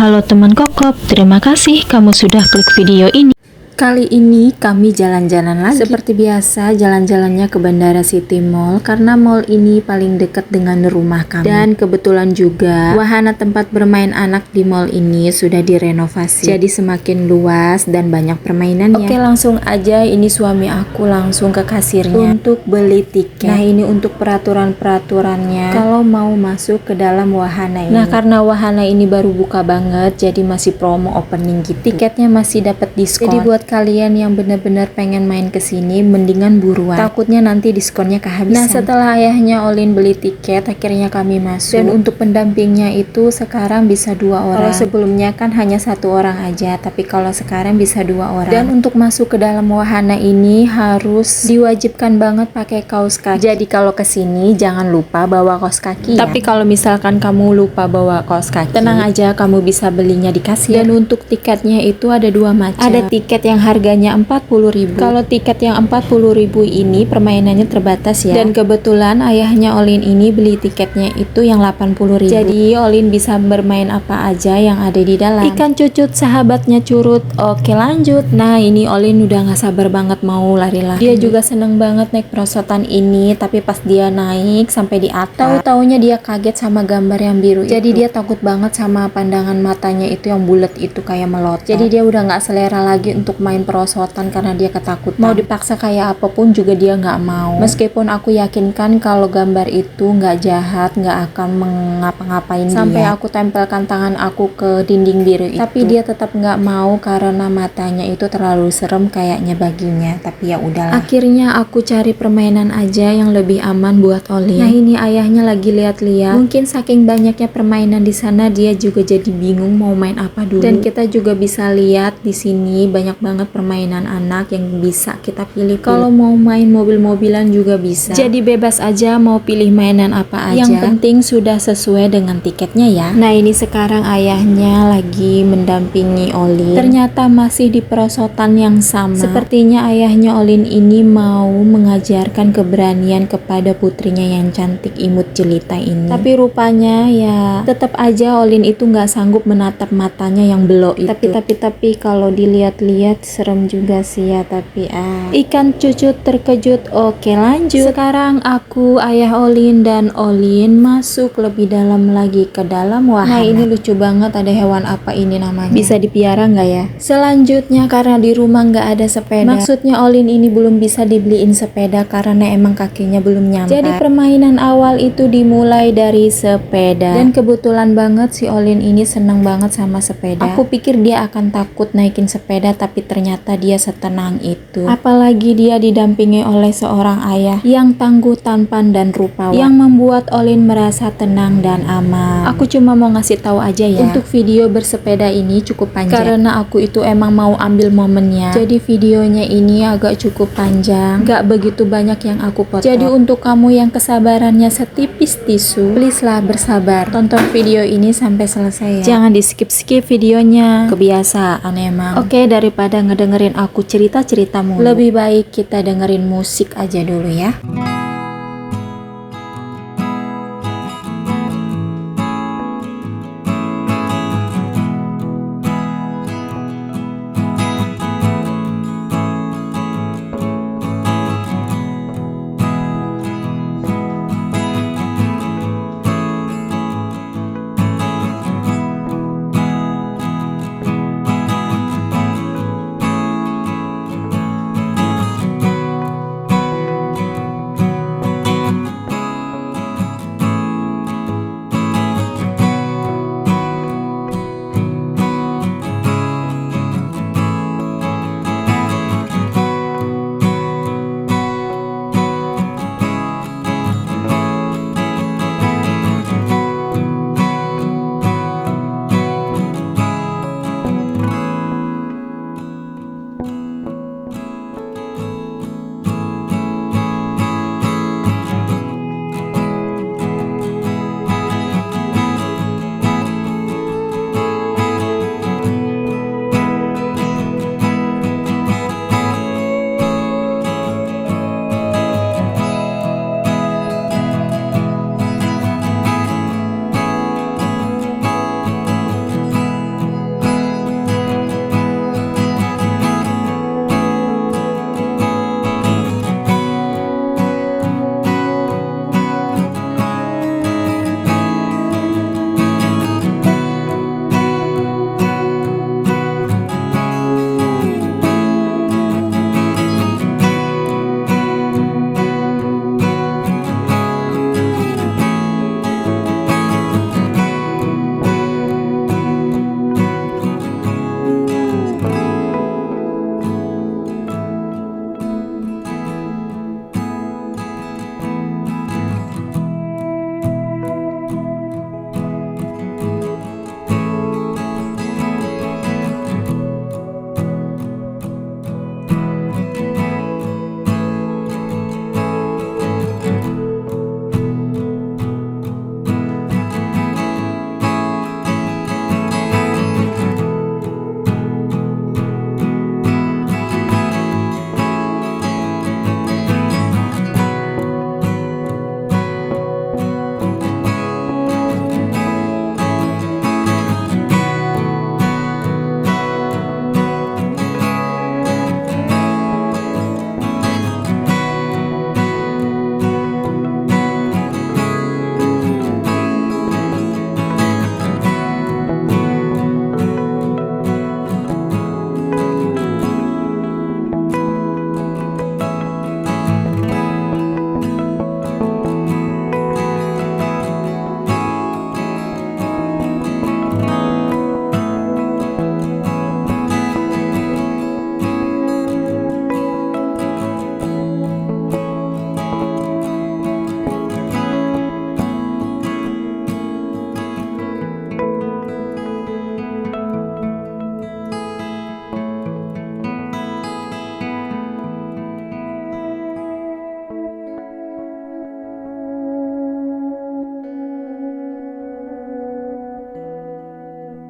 Halo teman kokop, terima kasih kamu sudah klik video ini. Kali ini kami jalan-jalan lagi. Seperti biasa, jalan-jalannya ke Bandara City Mall karena mall ini paling dekat dengan rumah kami. Dan kebetulan juga wahana tempat bermain anak di mall ini sudah direnovasi. Jadi semakin luas dan banyak permainannya. Oke, langsung aja ini suami aku langsung ke kasirnya untuk beli tiket. Nah, ini untuk peraturan-peraturannya kalau mau masuk ke dalam wahana ini. Nah, karena wahana ini baru buka banget, jadi masih promo opening gitu. Tiketnya masih dapat diskon. Jadi buat kalian yang benar-benar pengen main ke sini, mendingan buruan. Takutnya nanti diskonnya kehabisan. Nah, setelah ayahnya Olin beli tiket, akhirnya kami masuk. Dan untuk pendampingnya itu sekarang bisa 2 orang. Kalau sebelumnya kan hanya 1 orang aja, tapi kalau sekarang bisa 2 orang. Dan untuk masuk ke dalam wahana ini harus diwajibkan banget pakai kaos kaki. Jadi kalau ke sini jangan lupa bawa kaos kaki. Tapi kalau misalkan kamu lupa bawa kaos kaki, tenang aja, kamu bisa belinya di kasir. Dan untuk tiketnya itu ada 2 macam. Ada tiket yang harganya 40.000. Kalau tiket yang 40.000 ini permainannya terbatas ya. Dan kebetulan ayahnya Olin ini beli tiketnya itu yang 80.000. Jadi Olin bisa bermain apa aja yang ada di dalam. Ikan cucut sahabatnya curut. Oke, lanjut. Nah, ini Olin udah gak sabar banget mau lari-lari. Dia juga seneng banget naik perosotan ini, tapi pas dia naik sampai di atas, tahu-taunya dia kaget sama gambar yang biru. Jadi dia takut banget sama pandangan matanya itu yang bulat itu kayak melotot. Jadi dia udah gak selera lagi untuk main perosotan karena dia ketakutan. Mau dipaksa kayak apapun juga dia nggak mau. Meskipun aku yakinkan kalau gambar itu nggak jahat, nggak akan mengapa-ngapain dia. Sampai aku tempelkan tangan aku ke dinding biru itu. Tapi dia tetap nggak mau karena matanya itu terlalu serem kayaknya baginya. Tapi ya udahlah. Akhirnya aku cari permainan aja yang lebih aman buat Olin. Nah, ini ayahnya lagi lihat-lihat. Mungkin saking banyaknya permainan di sana dia juga jadi bingung mau main apa dulu. Dan kita juga bisa lihat di sini banyak banget permainan anak yang bisa kita pilih. Kalau mau main mobil-mobilan juga bisa. Jadi bebas aja mau pilih mainan apa aja. Yang penting sudah sesuai dengan tiketnya ya. Nah, ini sekarang ayahnya lagi mendampingi Olin. Ternyata masih di perosotan yang sama. Sepertinya ayahnya Olin ini mau mengajarkan keberanian kepada putrinya yang cantik imut jelita ini. Tapi rupanya ya tetap aja Olin itu nggak sanggup menatap matanya yang belok itu. Tapi kalau dilihat-lihat serem juga sih ya, tapi ikan cucut terkejut. Oke, lanjut. Sekarang aku, ayah Olin dan Olin masuk lebih dalam lagi ke dalam wahana. Nah, ini lucu banget, ada hewan apa ini namanya? Bisa dipiara nggak ya? Selanjutnya karena di rumah nggak ada sepeda. Maksudnya Olin ini belum bisa dibeliin sepeda karena emang kakinya belum nyampe. Jadi permainan awal itu dimulai dari sepeda. Dan kebetulan banget si Olin ini seneng banget sama sepeda. Aku pikir dia akan takut naikin sepeda, tapi ternyata dia setenang itu. Apalagi dia didampingi oleh seorang ayah yang tangguh, tampan dan rupawan, yang membuat Olin merasa tenang dan aman. Aku cuma mau ngasih tahu aja ya, untuk video bersepeda ini cukup panjang karena aku itu emang mau ambil momennya. Jadi videonya ini agak cukup panjang, gak begitu banyak yang aku potong. Jadi untuk kamu yang kesabarannya setipis tisu, please lah bersabar, tonton video ini sampai selesai ya. Jangan di skip-skip videonya, kebiasaan emang. Oke, daripada ngedengerin aku cerita-cerita mulu, lebih baik kita dengerin musik aja dulu ya.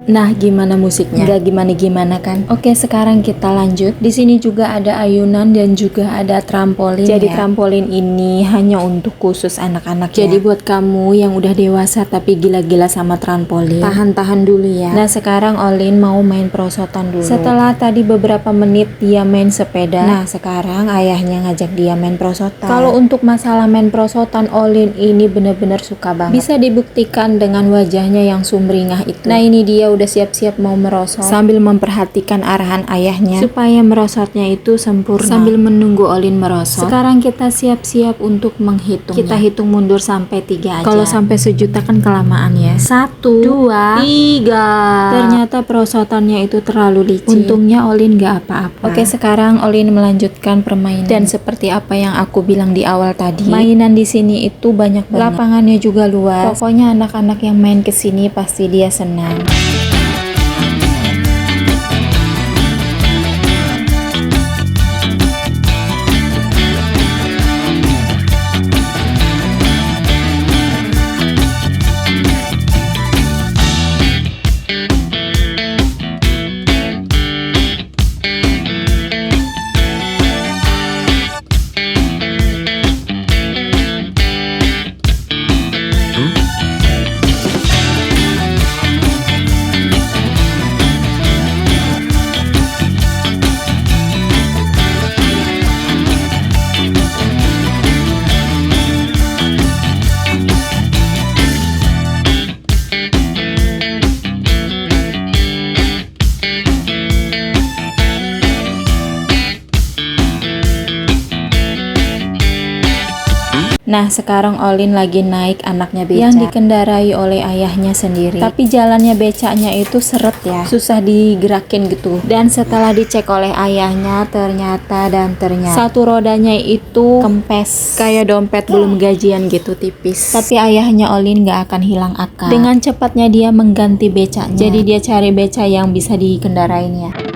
Nah, gimana musiknya? Nggak gimana-gimana kan? Oke, sekarang kita lanjut. Di sini juga ada ayunan dan juga ada trampolin. Jadi trampolin ini hanya untuk khusus anak-anak. Jadi buat kamu yang udah dewasa tapi gila-gila sama trampolin, tahan-tahan dulu ya. Nah, sekarang Olin mau main perosotan dulu. Setelah tadi beberapa menit dia main sepeda, nah sekarang ayahnya ngajak dia main perosotan. Kalau untuk masalah main perosotan, Olin ini bener-bener suka banget. Bisa dibuktikan dengan wajahnya yang sumringah itu. Nah, ini dia udah siap-siap mau merosot sambil memperhatikan arahan ayahnya supaya merosotnya itu sempurna. Sambil menunggu Olin merosot, sekarang kita siap-siap untuk menghitung. Kita hitung mundur sampai 3 aja. Kalau sampai sejuta kan kelamaan ya. 1, 2, 3. Ternyata perosotannya itu terlalu licin. Untungnya Olin gak apa-apa. Oke, sekarang Olin melanjutkan permainan. Dan seperti apa yang aku bilang di awal tadi, mainan di sini itu banyak banget. Lapangannya juga luas. Pokoknya anak-anak yang main kesini pasti dia senang. Nah, sekarang Olin lagi naik anaknya beca yang dikendarai oleh ayahnya sendiri. Tapi jalannya becaknya itu seret ya, susah digerakin gitu. Dan setelah dicek oleh ayahnya, ternyata satu rodanya itu kempes, kayak dompet belum gajian gitu, tipis. Tapi ayahnya Olin gak akan hilang akal. Dengan cepatnya dia mengganti becaknya. Jadi dia cari beca yang bisa dikendarainya.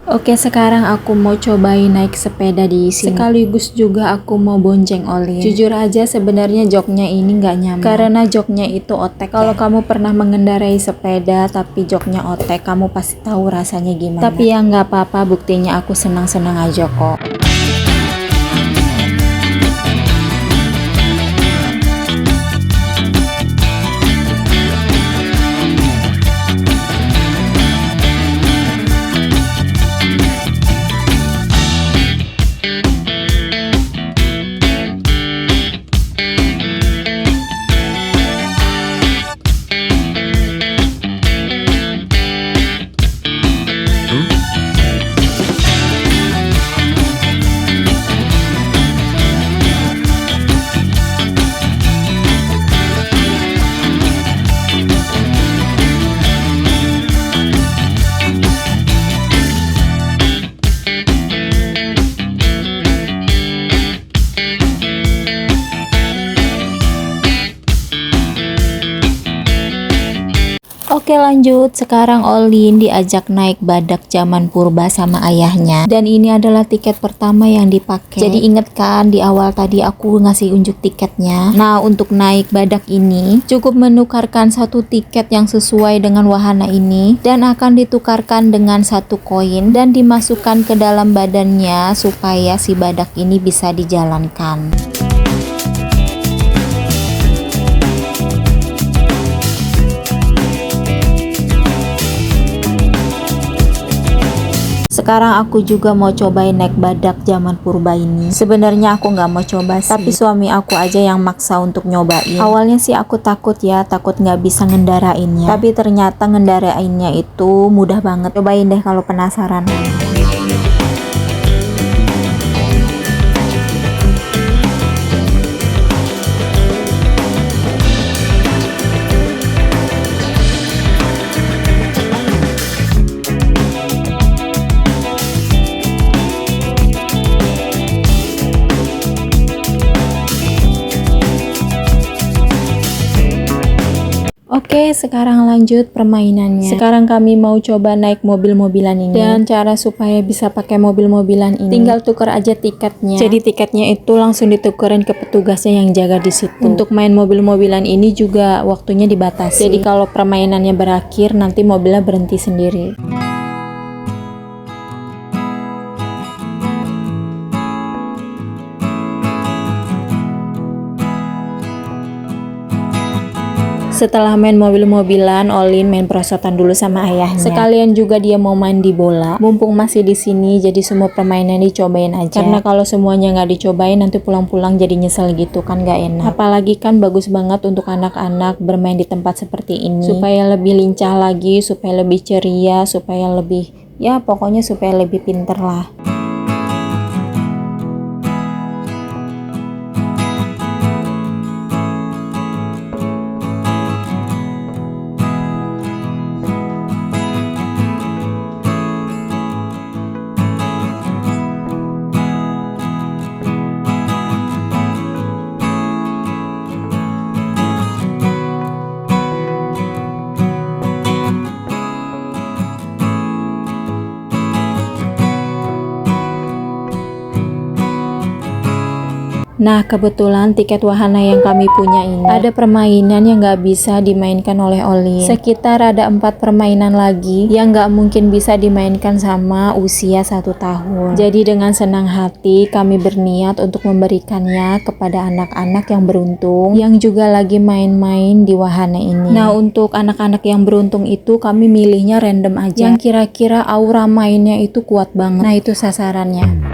Oke, sekarang aku mau cobain naik sepeda di sini. Sekaligus juga aku mau bonceng Olin. Jujur aja sebenarnya joknya ini nggak nyaman karena joknya itu otek. Kalau kamu pernah mengendarai sepeda tapi joknya otek, kamu pasti tahu rasanya gimana. Tapi ya nggak apa-apa, buktinya aku senang-senang aja kok. Oke, lanjut. Sekarang Olin diajak naik badak zaman purba sama ayahnya. Dan ini adalah tiket pertama yang dipakai. Jadi inget kan di awal tadi aku ngasih unjuk tiketnya. Nah, untuk naik badak ini cukup menukarkan satu tiket yang sesuai dengan wahana ini dan akan ditukarkan dengan 1 koin dan dimasukkan ke dalam badannya supaya si badak ini bisa dijalankan. Sekarang aku juga mau cobain naik badak zaman purba ini. Sebenarnya aku nggak mau coba sih, tapi suami aku aja yang maksa untuk nyobain. Awalnya sih aku takut nggak bisa ngendarainnya, tapi ternyata ngendarainnya itu mudah banget. Cobain deh kalau penasaran. Oke, sekarang lanjut permainannya. Sekarang kami mau coba naik mobil-mobilan ini. Dan cara supaya bisa pakai mobil-mobilan ini, tinggal tuker aja tiketnya. Jadi tiketnya itu langsung ditukerin ke petugasnya yang jaga di situ. Untuk main mobil-mobilan ini juga waktunya dibatasi. Jadi kalau permainannya berakhir, nanti mobilnya berhenti sendiri. Setelah main mobil-mobilan, Olin main perosotan dulu sama ayahnya. Sekalian juga dia mau mandi bola. Mumpung masih di sini, jadi semua permainan dicobain aja. Karena kalau semuanya nggak dicobain, nanti pulang-pulang jadi nyesel gitu kan, nggak enak. Apalagi kan bagus banget untuk anak-anak bermain di tempat seperti ini. Supaya lebih lincah lagi, supaya lebih ceria, supaya lebih, ya pokoknya supaya lebih pinter lah. Nah, kebetulan tiket wahana yang kami punya ini ada permainan yang nggak bisa dimainkan oleh Olin. Sekitar ada 4 permainan lagi yang nggak mungkin bisa dimainkan sama usia 1 tahun. Jadi dengan senang hati kami berniat untuk memberikannya kepada anak-anak yang beruntung yang juga lagi main-main di wahana ini. Nah, untuk anak-anak yang beruntung itu kami milihnya random aja, yang kira-kira aura mainnya itu kuat banget. Nah, itu sasarannya.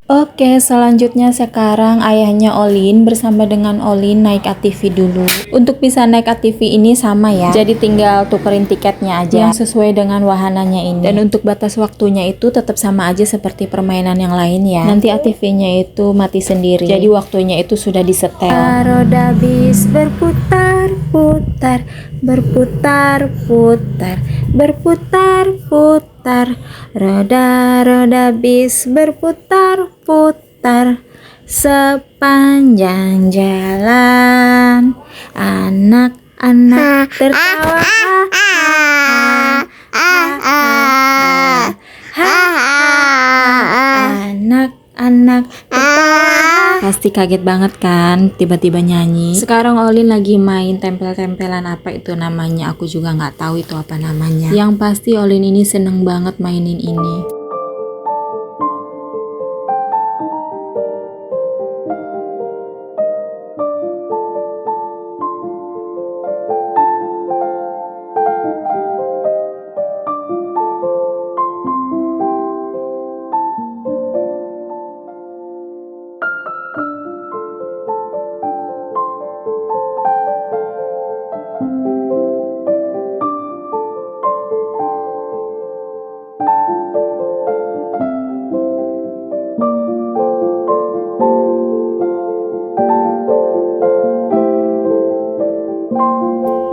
Oke, selanjutnya sekarang ayahnya Olin bersama dengan Olin naik ATV dulu. Untuk bisa naik ATV ini sama ya, jadi tinggal tukerin tiketnya aja yang sesuai dengan wahananya ini. Dan untuk batas waktunya itu tetap sama aja seperti permainan yang lain ya. Nanti ATV-nya itu mati sendiri, jadi waktunya itu sudah disetel. Roda bis berputar-putar, berputar-putar, berputar-putar. Roda-roda bis berputar-putar sepanjang jalan. Anak-anak tertawa, anak-anak tertawa. Pasti kaget banget kan tiba-tiba nyanyi. Sekarang Olin lagi main tempel-tempelan, apa itu namanya, aku juga nggak tahu itu apa namanya. Yang pasti Olin ini seneng banget mainin ini.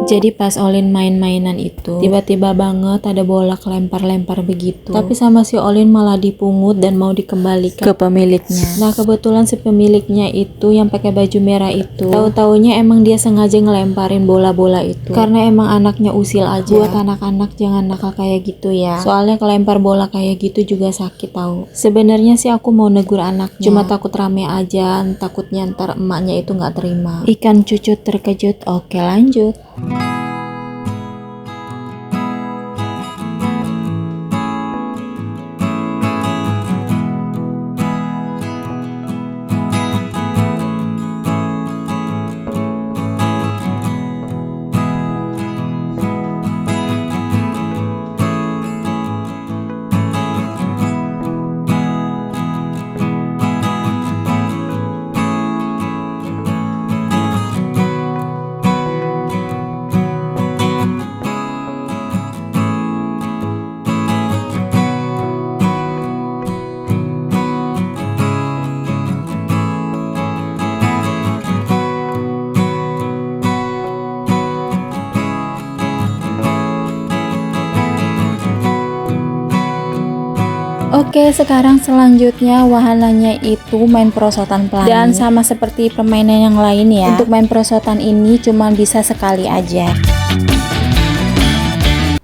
Jadi pas Olin main-mainan itu, tiba-tiba banget ada bola kelempar-lempar begitu. Tapi sama si Olin malah dipungut dan mau dikembalikan ke pemiliknya. Nah, kebetulan si pemiliknya itu yang pakai baju merah itu, tahu-taunya emang dia sengaja ngelemparin bola-bola itu. Karena emang anaknya usil aja. Buat anak-anak jangan nakal kayak gitu ya. Soalnya kelempar bola kayak gitu juga sakit tahu. Sebenarnya sih aku mau negur anaknya, cuma takut rame aja, takutnya ntar emaknya itu nggak terima. Ikan cucut terkejut. Oke, lanjut. Oke, sekarang selanjutnya wahananya itu main perosotan pelangi. Dan sama seperti permainan yang lain ya, untuk main perosotan ini cuma bisa sekali aja.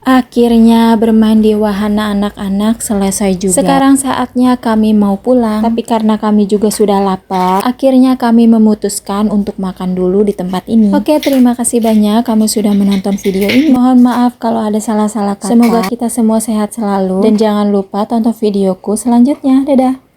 Akhirnya bermain di wahana anak-anak selesai juga. Sekarang saatnya kami mau pulang, tapi karena kami juga sudah lapar, akhirnya kami memutuskan untuk makan dulu di tempat ini. Oke, terima kasih banyak kamu sudah menonton video ini. Mohon maaf kalau ada salah-salah kata. Semoga kita semua sehat selalu, dan jangan lupa tonton videoku selanjutnya. Dadah!